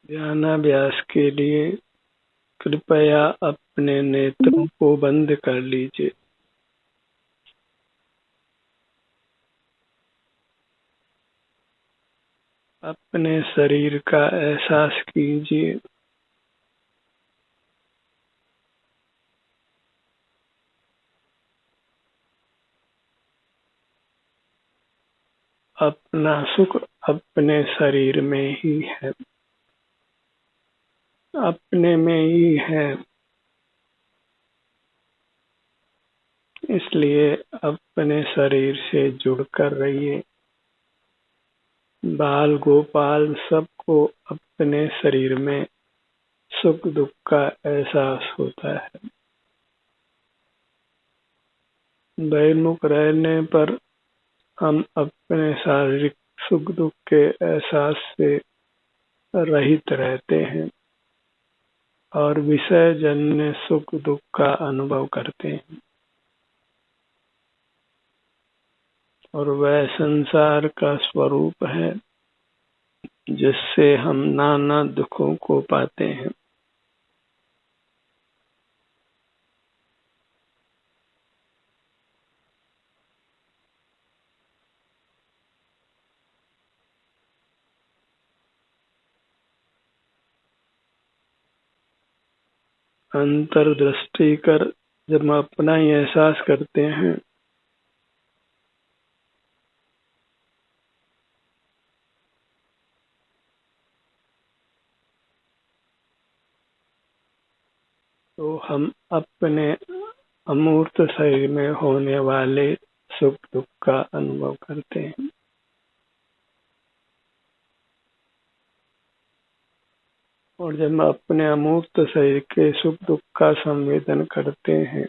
ध्यानाभ्यास के लिए कृपया अपने नेत्रों को बंद कर लीजिए। अपने शरीर का एहसास कीजिए। अपना सुख अपने शरीर में ही है, अपने में ही है। इसलिए अपने शरीर से जुड़कर रहिए। बाल गोपाल सबको अपने शरीर में सुख दुख का एहसास होता है। बहिर्मुख रहने पर हम अपने शारीरिक सुख दुख के एहसास से रहित रहते हैं और विषय जन्य सुख दुख का अनुभव करते हैं, और वह संसार का स्वरूप है जिससे हम नाना दुखों को पाते हैं। अंतर्दृष्टि कर जब हम अपना ही एहसास करते हैं तो हम अपने अमूर्त शरीर में होने वाले सुख दुख का अनुभव करते हैं। और जब हम अपने अमूर्त शरीर के सुख दुख का संवेदन करते हैं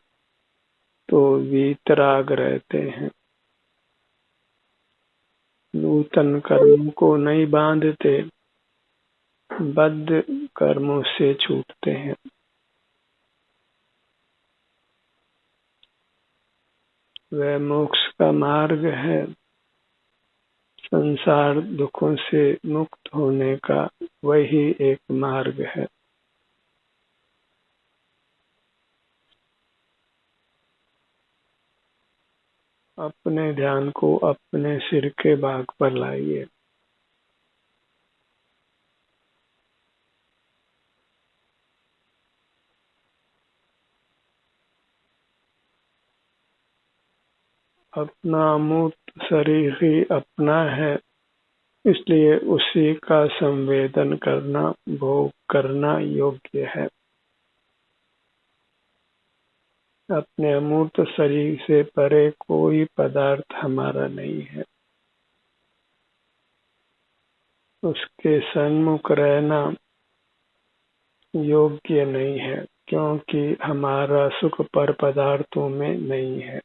तो वीतराग रहते हैं, नूतन कर्मों को नहीं बांधते, बद्ध कर्मों से छूटते हैं। वह मोक्ष का मार्ग है, संसार दुखों से मुक्त होने का वही एक मार्ग है। अपने ध्यान को अपने सिर के भाग पर लाइए। अपना अमूर्त शरीर ही अपना है, इसलिए उसी का संवेदन करना, भोग करना योग्य है। अपने अमूर्त शरीर से परे कोई पदार्थ हमारा नहीं है। उसके सन्मुख रहना योग्य नहीं है, क्योंकि हमारा सुख पर पदार्थों में नहीं है।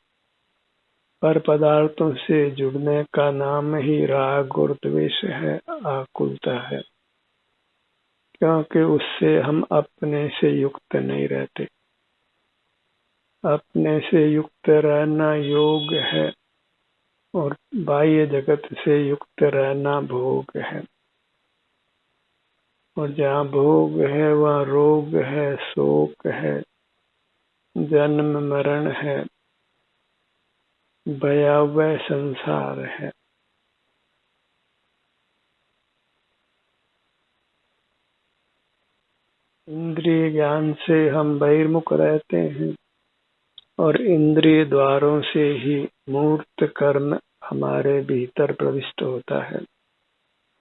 पर पदार्थों से जुड़ने का नाम ही राग और द्वेष है, आकुलता है, क्योंकि उससे हम अपने से युक्त नहीं रहते। अपने से युक्त रहना योग है और बाह्य जगत से युक्त रहना भोग है। और जहाँ भोग है वहाँ रोग है, शोक है, जन्म मरण है, भयावह संसार है। इंद्रिय ज्ञान से हम बहिर्मुख रहते हैं और इंद्रिय द्वारों से ही मूर्त कर्म हमारे भीतर प्रविष्ट होता है।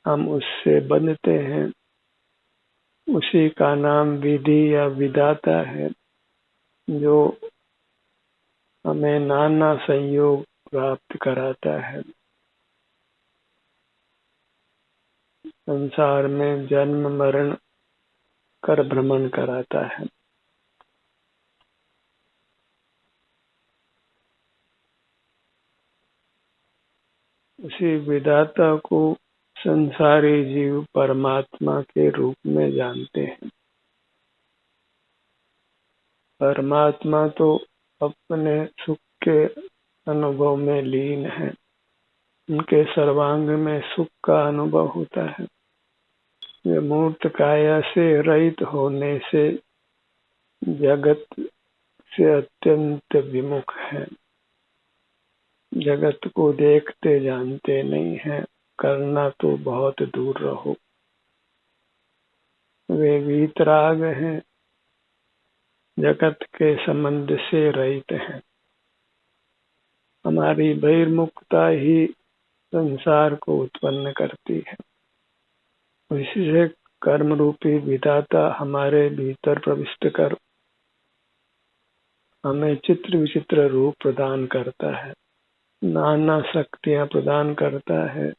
हम उससे बंधते हैं। उसी का नाम विधि या विधाता है, जो हमें नाना संयोग प्राप्त कराता है, संसार में जन्म मरण कर भ्रमण कराता है। उसी विधाता को संसारी जीव परमात्मा के रूप में जानते हैं। परमात्मा तो अपने सुख के अनुभव में लीन है, उनके सर्वांग में सुख का अनुभव होता है। ये मूर्त काया से रहित होने से जगत से अत्यंत विमुख है। जगत को देखते जानते नहीं है, करना तो बहुत दूर रहो। वे वीतराग हैं, जगत के संबंध से रहित हैं। हमारी बहिर्मुखता ही संसार को उत्पन्न करती है। इसी से कर्म रूपी विधाता हमारे भीतर प्रविष्ट कर हमें चित्र विचित्र रूप प्रदान करता है, नाना शक्तियां प्रदान करता है,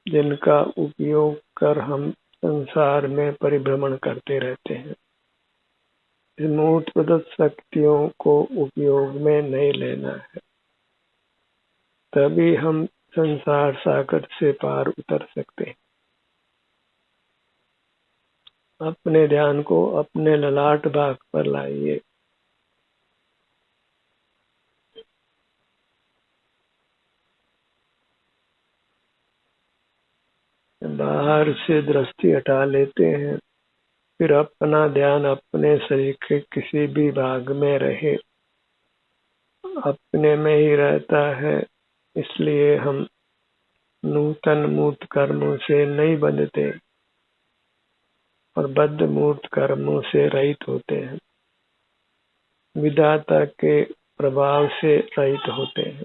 जिनका उपयोग कर हम संसार में परिभ्रमण करते रहते हैं। इस मूर्त प्रदत्त शक्तियों को उपयोग में नहीं लेना है, तभी हम संसार सागर से पार उतर सकते हैं। अपने ध्यान को अपने ललाट भाग पर लाइए। बाहर से दृष्टि हटा लेते हैं, फिर अपना ध्यान अपने शरीर के किसी भी भाग में रहे, अपने में ही रहता है। इसलिए हम नूतन मूर्त कर्मों से नहीं बंधते और बद्ध मूर्त कर्मों से रहित होते हैं, विधाता के प्रभाव से रहित होते हैं।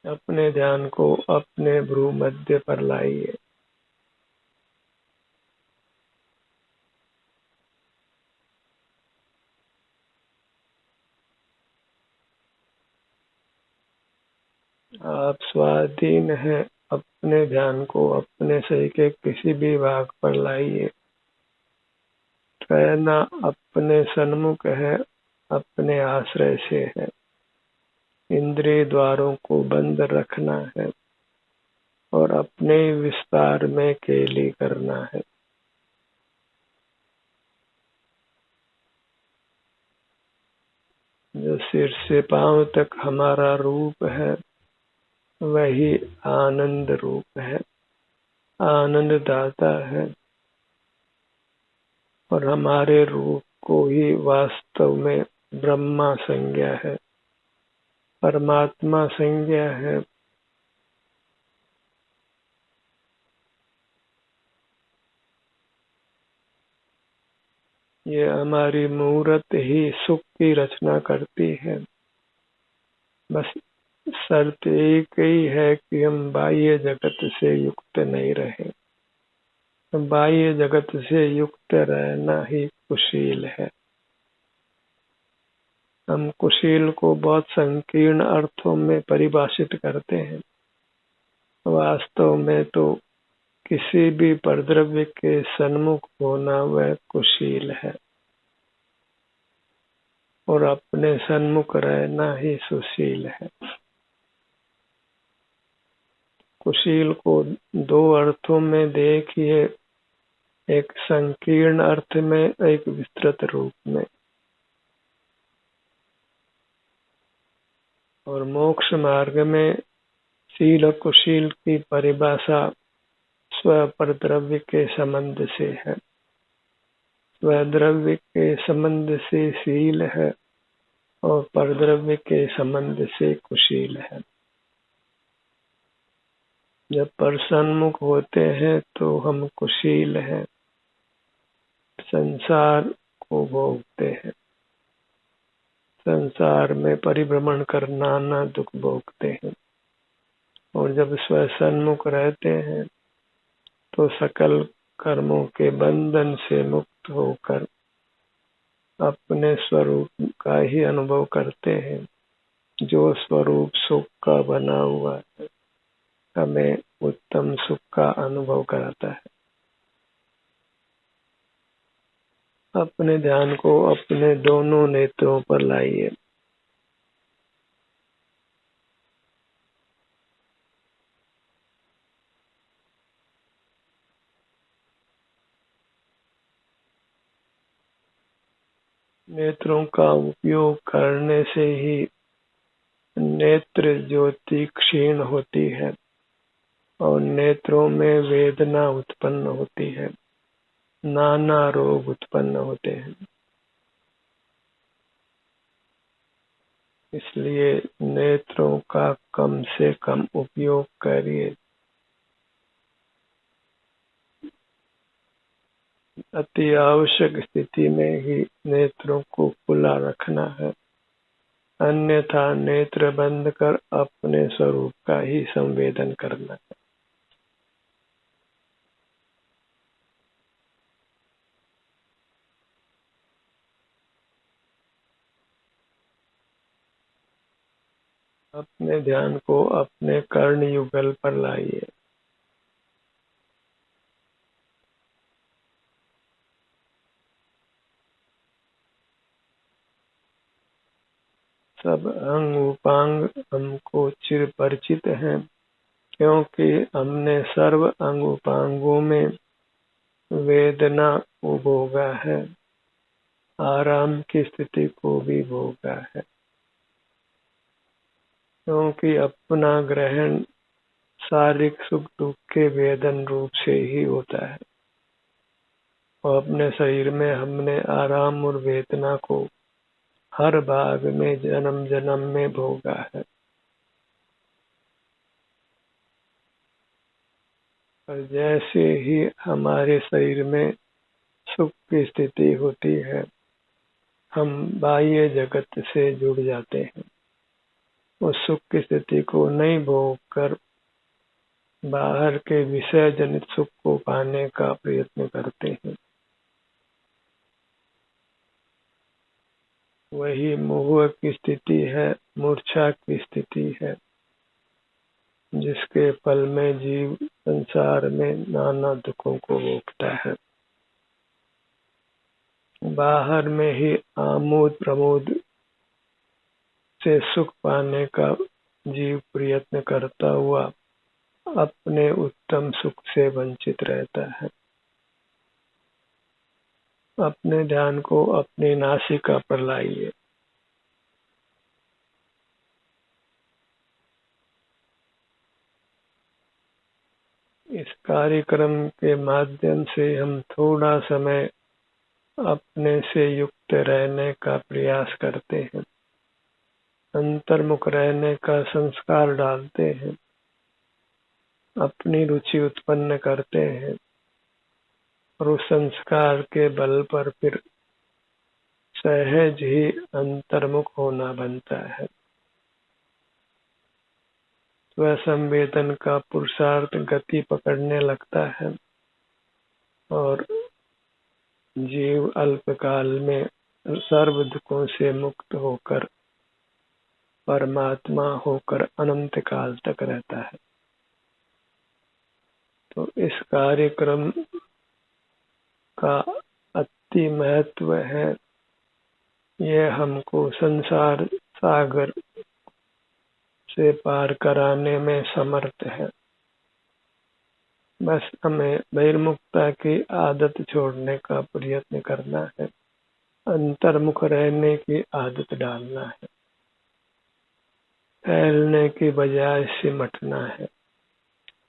अपने ध्यान को अपने भ्रू मध्य पर लाइए। आप स्वाधीन हैं, अपने ध्यान को अपने शरीर के किसी भी भाग पर लाइए। कहना अपने सन्मुख है, अपने आश्रय से है। इंद्रिय द्वारों को बंद रखना है और अपने विस्तार में केली करना है। जो सिर से पांव तक हमारा रूप है, वही आनंद रूप है, आनंद दाता है। और हमारे रूप को ही वास्तव में ब्रह्मा संज्ञा है, परमात्मा संज्ञा है। ये हमारी मूर्त ही सुख की रचना करती है। बस शर्त एक ही है कि हम बाह्य जगत से युक्त नहीं रहे। बाह्य जगत से युक्त रहना ही कुशील है। हम कुशील को बहुत संकीर्ण अर्थों में परिभाषित करते हैं। वास्तव में तो किसी भी परद्रव्य के सन्मुख होना वह कुशील है, और अपने सन्मुख रहना ही सुशील है। कुशील को दो अर्थों में देखिए, एक संकीर्ण अर्थ में, एक विस्तृत रूप में। और मोक्ष मार्ग में शील कुशील की परिभाषा स्वपरद्रव्य के संबंध से है। स्वद्रव्य के संबंध से शील है और परद्रव्य के संबंध से कुशील है। जब परसन्मुख होते हैं तो हम कुशील हैं, संसार को भोगते हैं, संसार में परिभ्रमण कर नाना दुख भोगते हैं। और जब स्वसन्मुख रहते हैं तो सकल कर्मों के बंधन से मुक्त होकर अपने स्वरूप का ही अनुभव करते हैं, जो स्वरूप सुख का बना हुआ है, हमें उत्तम सुख का अनुभव कराता है। अपने ध्यान को अपने दोनों नेत्रों पर लाइए। नेत्रों का उपयोग करने से ही नेत्र ज्योति क्षीण होती है और नेत्रों में वेदना उत्पन्न होती है, नाना रोग उत्पन्न होते हैं। इसलिए नेत्रों का कम से कम उपयोग करिए। अति आवश्यक स्थिति में ही नेत्रों को खुला रखना है, अन्यथा नेत्र बंद कर अपने स्वरूप का ही संवेदन करना है। अपने ध्यान को अपने कर्ण युगल पर लाइए। सब अंग उपांग हमको चिर परिचित हैं, क्योंकि हमने सर्व अंग उपांगों में वेदना को भोगा है, आराम की स्थिति को भी भोगा है। क्योंकि अपना ग्रहण शारीरिक सुख दुख के वेदन रूप से ही होता है और अपने शरीर में हमने आराम और वेदना को हर भाग में जन्म जन्म में भोगा है। और जैसे ही हमारे शरीर में सुख की स्थिति होती है, हम बाह्य जगत से जुड़ जाते हैं। उस सुख की स्थिति को नहीं भोग कर बाहर के विषय जनित सुख को पाने का प्रयत्न करते हैं। वही मोह की स्थिति है, मूर्छा की स्थिति है, जिसके फल में जीव संसार में नाना दुखों को भोगता है। बाहर में ही आमोद प्रमोद से सुख पाने का जीव प्रयत्न करता हुआ अपने उत्तम सुख से वंचित रहता है। अपने ध्यान को अपनी नासिका पर लाइए। इस कार्यक्रम के माध्यम से हम थोड़ा समय अपने से युक्त रहने का प्रयास करते हैं, अंतर्मुख रहने का संस्कार डालते हैं, अपनी रुचि उत्पन्न करते हैं और उस संस्कार के बल पर फिर सहज ही अंतर्मुख होना बनता है। स्वसंवेदन का पुरुषार्थ गति पकड़ने लगता है और जीव अल्पकाल में सर्व दुखों से मुक्त होकर परमात्मा होकर अनंत काल तक रहता है। तो इस कार्यक्रम का अति महत्व है। यह हमको संसार सागर से पार कराने में समर्थ है। बस हमें बहिर्मुखता की आदत छोड़ने का प्रयत्न करना है, अंतर्मुख रहने की आदत डालना है, फैलने की बजाय सिमटना है।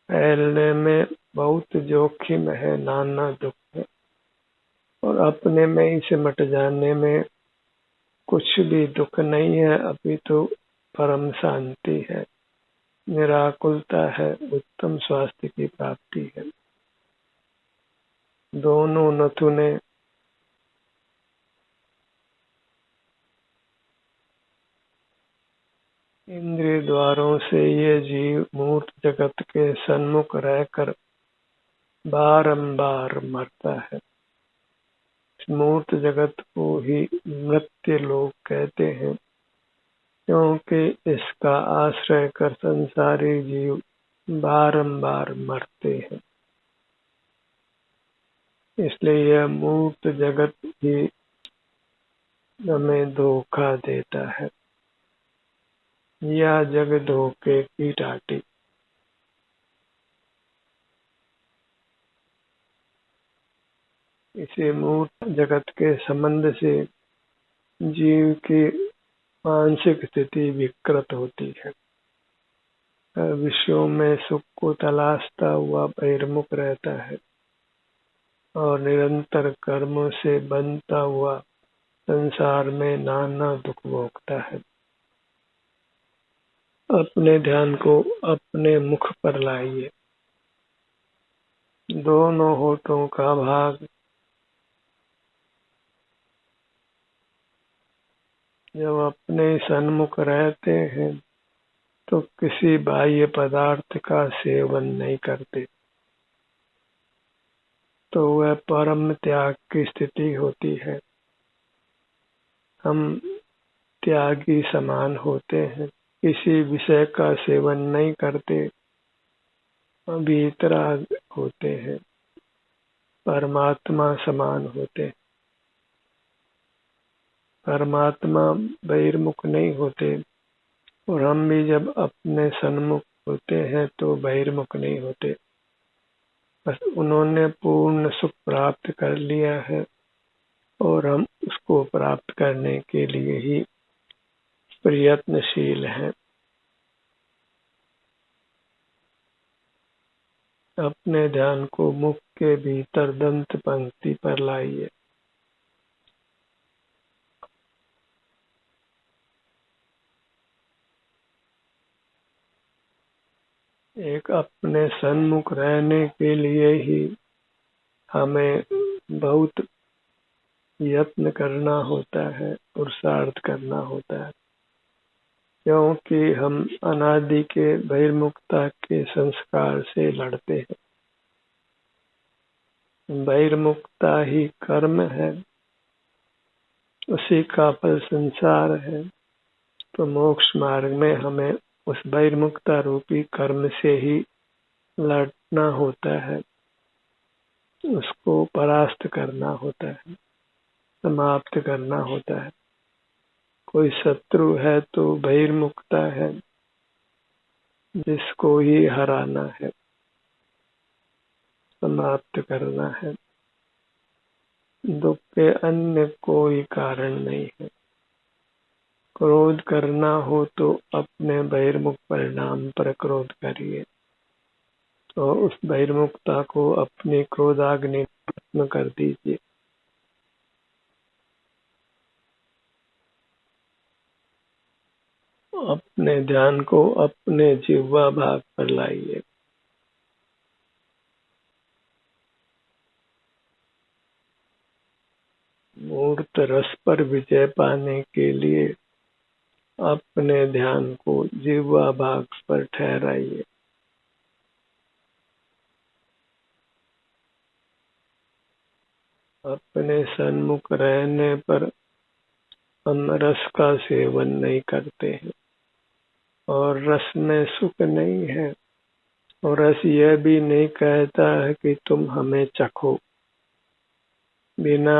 फैलने में बहुत जोखिम है, नाना दुख है, और अपने में ही सिमट जाने में कुछ भी दुख नहीं है, अभी तो परम शांति है, निराकुलता है, उत्तम स्वास्थ्य की प्राप्ति है। दोनों नथुने इंद्रिय द्वारों से ये जीव मूर्त जगत के सन्मुख रहकर बारंबार मरता है। मूर्त जगत को ही मृत्य लोक कहते हैं, क्योंकि इसका आश्रय कर संसारी जीव बारंबार मरते हैं। इसलिए यह मूर्त जगत ही हमें धोखा देता है। यह जग धोखे की टाटी। इसे मूर्त जगत के संबंध से जीव की मानसिक स्थिति विकृत होती है। विषयों में सुख को तलाशता हुआ बहिर्मुख रहता है और निरंतर कर्मों से बनता हुआ संसार में नाना दुख भोगता है। अपने ध्यान को अपने मुख पर लाइए। दोनों होठों का भाग जब अपने सन्मुख रहते हैं तो किसी बाह्य पदार्थ का सेवन नहीं करते, तो वह परम त्याग की स्थिति होती है। हम त्यागी समान होते हैं, किसी विषय का सेवन नहीं करते, वीतराग होते हैं, परमात्मा समान होते हैं। परमात्मा बहिर्मुख नहीं होते और हम भी जब अपने सन्मुख होते हैं तो बहिर्मुख नहीं होते। बस उन्होंने पूर्ण सुख प्राप्त कर लिया है और हम उसको प्राप्त करने के लिए ही प्रयत्नशील हैं। अपने ध्यान को मुख के भीतर दंत पंक्ति पर लाइए। एक अपने सन्मुख रहने के लिए ही हमें बहुत यत्न करना होता है, पुरुषार्थ करना होता है, क्योंकि हम अनादि के बहिर्मुखता के संस्कार से लड़ते हैं। बहिर्मुखता ही कर्म है, उसी का फल संसार है। तो मोक्ष मार्ग में हमें उस बहिर्मुखता रूपी कर्म से ही लड़ना होता है, उसको परास्त करना होता है, समाप्त करना होता है। कोई शत्रु है तो बहिर्मुखता है, जिसको ही हराना है, समाप्त करना है। दुख के अन्य कोई कारण नहीं है। क्रोध करना हो तो अपने बहिर्मुख परिणाम पर क्रोध करिए और उस बहिर्मुखता को अपनी क्रोधाग्नि में खत्म कर दीजिए। अपने ध्यान को अपने जिह्वा भाग पर लाइए। मूर्त रस पर विजय पाने के लिए अपने ध्यान को जिह्वा भाग पर ठहराइए। अपने सन्मुख रहने पर हम रस का सेवन नहीं करते हैं और रस में सुख नहीं है और रस यह भी नहीं कहता है कि तुम हमें चखो। बिना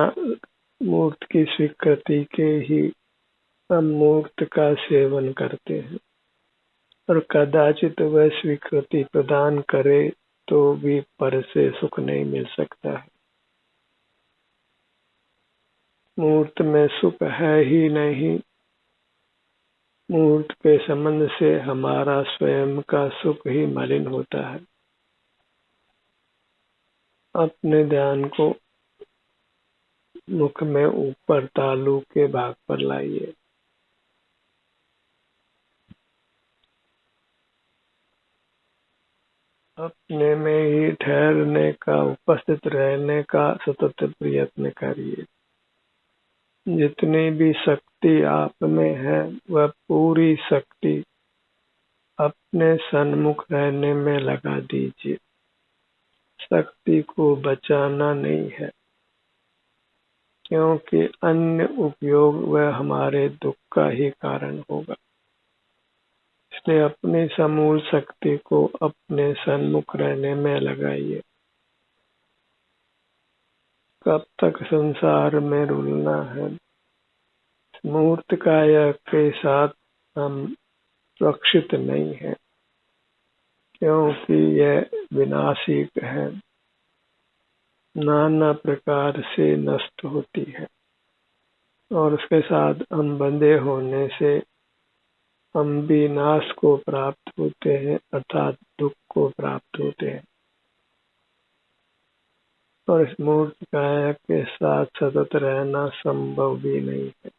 मूर्त की स्वीकृति के ही हम मूर्त का सेवन करते हैं और कदाचित वह स्वीकृति प्रदान करे तो भी पर से सुख नहीं मिल सकता है। मूर्त में सुख है ही नहीं। मूर्त के संबंध से हमारा स्वयं का सुख ही मलिन होता है। अपने ध्यान को मुख में ऊपर तालू के भाग पर लाइए। अपने में ही ठहरने का, उपस्थित रहने का सतत प्रयत्न करिए। जितनी भी शक्ति आप में है वह पूरी शक्ति अपने सन्मुख रहने में लगा दीजिए। शक्ति को बचाना नहीं है, क्योंकि अन्य उपयोग वह हमारे दुख का ही कारण होगा। इसलिए अपनी समूल शक्ति को अपने सन्मुख रहने में लगाइए। कब तक संसार में रुलना है? मूर्त काया के साथ हम सुरक्षित नहीं है, क्योंकि यह विनाशी है, नाना प्रकार से नष्ट होती है। और उसके साथ हम बंधे होने से हम विनाश को प्राप्त होते हैं, अर्थात दुख को प्राप्त होते हैं। और इस मूर्त काया के साथ सतत रहना संभव भी नहीं है।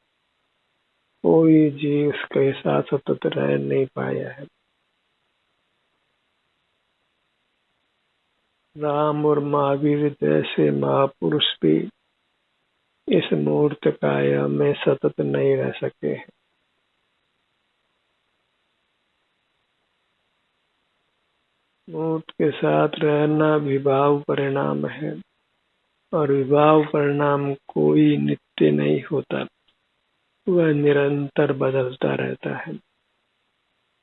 कोई जीव इसके साथ सतत रह नहीं पाया है। राम और महावीर जैसे महापुरुष भी इस मूर्त काया में सतत नहीं रह सके हैं। मूर्त के साथ रहना विभाव परिणाम है, और विभाव परिणाम कोई नित्य नहीं होता, वह निरंतर बदलता रहता है।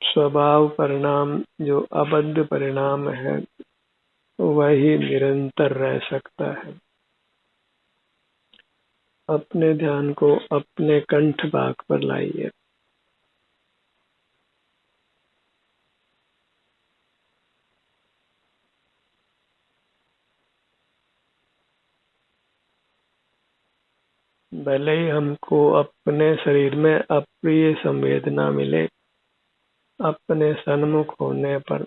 स्वभाव परिणाम जो अबद्ध परिणाम है वही निरंतर रह सकता है। अपने ध्यान को अपने कंठ भाग पर लाइए। भले ही हमको अपने शरीर में अप्रिय संवेदना मिले, अपने सन्मुख होने पर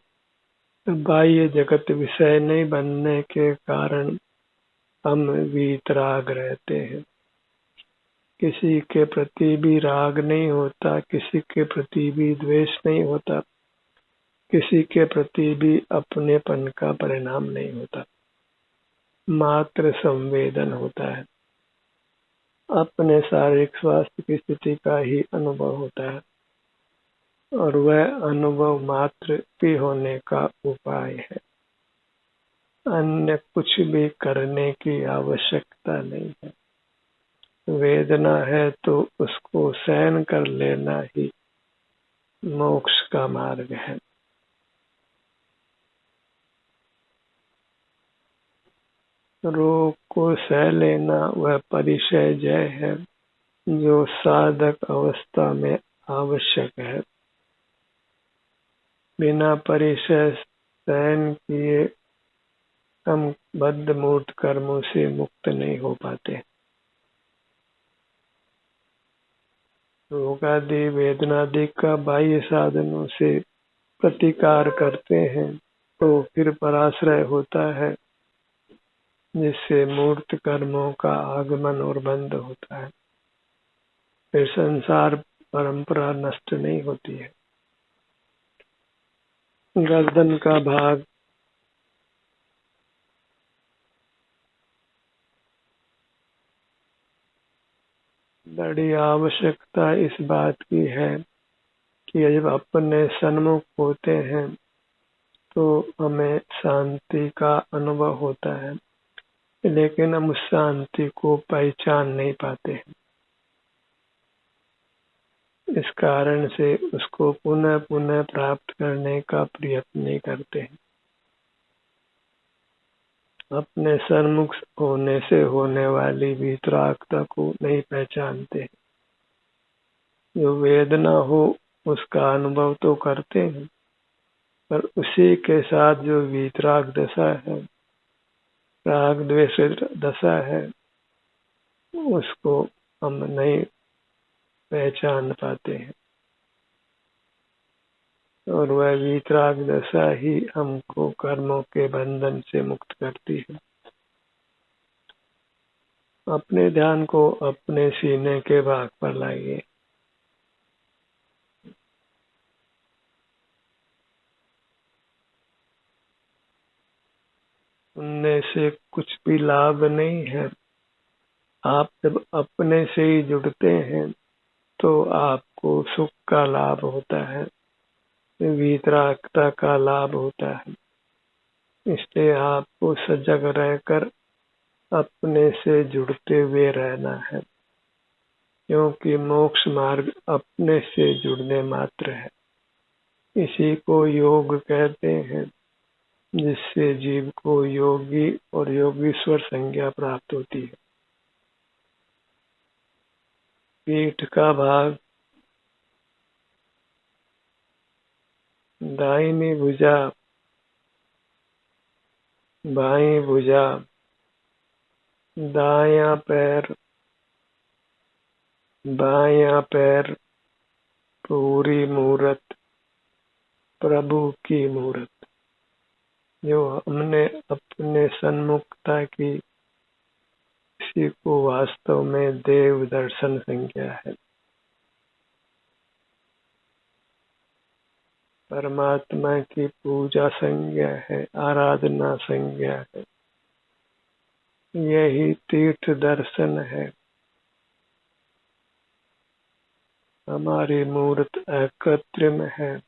बाह्य जगत विषय नहीं बनने के कारण हम वीतराग रहते हैं। किसी के प्रति भी राग नहीं होता, किसी के प्रति भी द्वेष नहीं होता, किसी के प्रति भी अपनेपन का परिणाम नहीं होता, मात्र संवेदन होता है। अपने शारीरिक स्वास्थ्य की स्थिति का ही अनुभव होता है, और वह अनुभव मात्र भी होने का उपाय है। अन्य कुछ भी करने की आवश्यकता नहीं है। वेदना है तो उसको सहन कर लेना ही मोक्ष का मार्ग है। रोग को सह लेना वह परिचय जय है जो साधक अवस्था में आवश्यक है। बिना परिचय सहन किए हम बद्ध मूर्त कर्मों से मुक्त नहीं हो पाते। रोगादि वेदनादि का बाह्य साधनों से प्रतिकार करते हैं तो फिर पराश्रय होता है, जिससे मूर्त कर्मों का आगमन और बंध होता है। फिर संसार परंपरा नष्ट नहीं होती है। गर्दन का भाग बड़ी आवश्यकता इस बात की है कि जब अपने सन्मुख होते हैं तो हमें शांति का अनुभव होता है, लेकिन हम उस शांति को पहचान नहीं पाते हैं। इस कारण से उसको पुनः पुनः प्राप्त करने का प्रयत्न नहीं करते हैं। अपने सन्मुख होने से होने वाली वितरागता को नहीं पहचानते हैं। जो वेदना हो उसका अनुभव तो करते हैं, पर उसी के साथ जो वितराग दशा है, राग द्वेष दशा है, उसको हम नहीं पहचान पाते हैं। और वह वितराग दशा ही हमको कर्मों के बंधन से मुक्त करती है। अपने ध्यान को अपने सीने के भाग पर लाइए। उनने से कुछ भी लाभ नहीं है। आप जब अपने से ही जुड़ते हैं तो आपको सुख का लाभ होता है, वितरागता का लाभ होता है। इसलिए आपको सजग रहकर अपने से जुड़ते हुए रहना है, क्योंकि मोक्ष मार्ग अपने से जुड़ने मात्र है। इसी को योग कहते हैं, जिससे जीव को योगी और योगीश्वर संज्ञा प्राप्त होती है। पीठ का भाग, दाहिनी भुजा, बाईं भुजा, दायां पैर, बायां पैर पूरी मूरत प्रभु की मूरत। जो हमने अपने सन्मुखता की, इसी को वास्तव में देव दर्शन संज्ञा है। परमात्मा की पूजा संज्ञा है, आराधना संज्ञा है। यही तीर्थ दर्शन है। हमारी मूर्त अकृत्रिम है,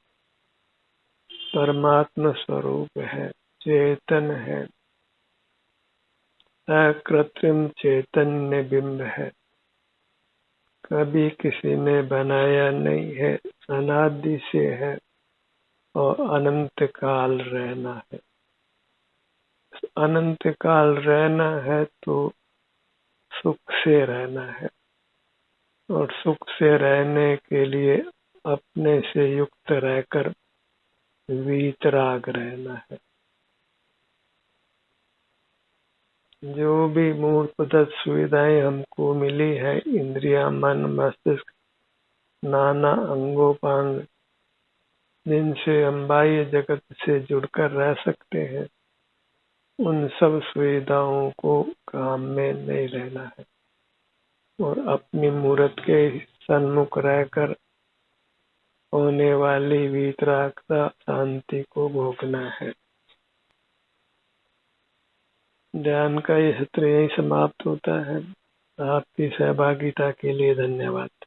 परमात्मा स्वरूप है, चेतन है, अकृत्रिम चैतन्य बिंब है। कभी किसी ने बनाया नहीं है, अनादि से है और अनंत काल रहना है। अनंत काल रहना है तो सुख से रहना है, और सुख से रहने के लिए अपने से युक्त रहकर वीतराग रहना है। जो भी मूल प्रदत्त सुविधाएं हमको मिली है, इंद्रिया, मन, मस्तिष्क, नाना अंगोपांग, जिनसे हम बाह्य जगत से जुड़कर रह सकते हैं, उन सब सुविधाओं को काम में नहीं लेना है और अपनी मूर्त के सन्मुख रहकर होने वाली वीतरागता शांति को भोगना है। ध्यान का ये सत्र यही समाप्त होता है। आपकी सहभागिता के लिए धन्यवाद।